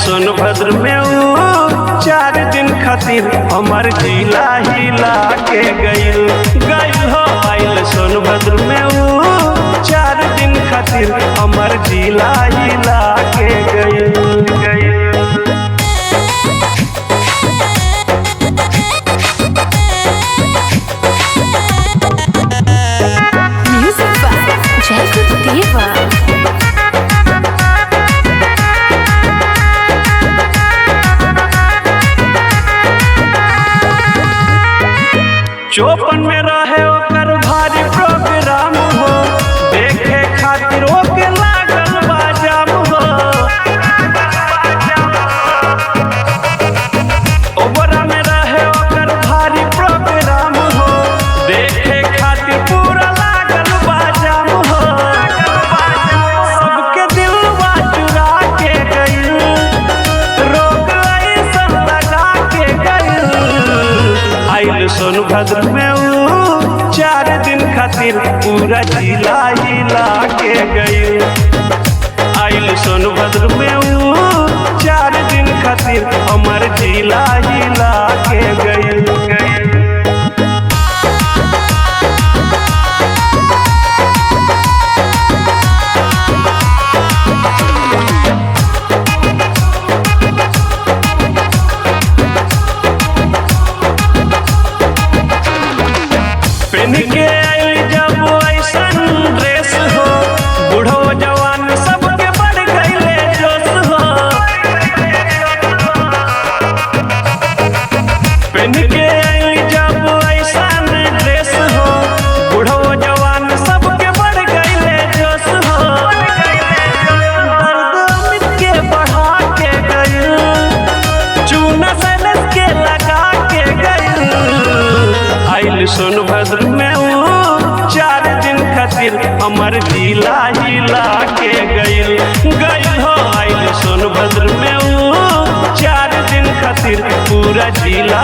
सोनभद्र में ऊ 4 दिन खातिर हमार जिला हिला के गइल हो। आइल सोनभद्र में ऊ 4 दिन खातिर हमार जिला हिला के गइल। Music by Jacob Diva. चौपन में रहे ओकर भारी प्रोग्राम हो, देखे खातिर ओके लागल बाजाम हो। ओबरा में रहे ओकर भारी प्रोग्राम हो, देखे खातिर पूरा लागल बाजाम हो। सबके दिलवा चुरा के गइल, रोग ऐसन लगा के गइल। आइल सोनभद्र में ऊ 4 दिन खातिर पूरा जिला हिला के गइल। आइल सोनभद्र में ऊ 4 दिन खातिर हमार जिला हिला के गइल। पेन के आइल जब ऐसन ड्रेस हो, बूढ़ो जवान सबके बढ़ गइले जोश हो। पेन के आइल जब ऐसन ड्रेस हो, बूढ़ो जवान सबके बढ़ गइले जोश हो। दर्द अमित के बढ़ा के गइल, चूना सैलस के लगा के गइल। आइल सोनभद्र में ऊ 4 दिन खातिर हमार जिला हिला के गइल हो। आइल सोनभद्र में ऊ 4 दिन खातिर पूरा जिला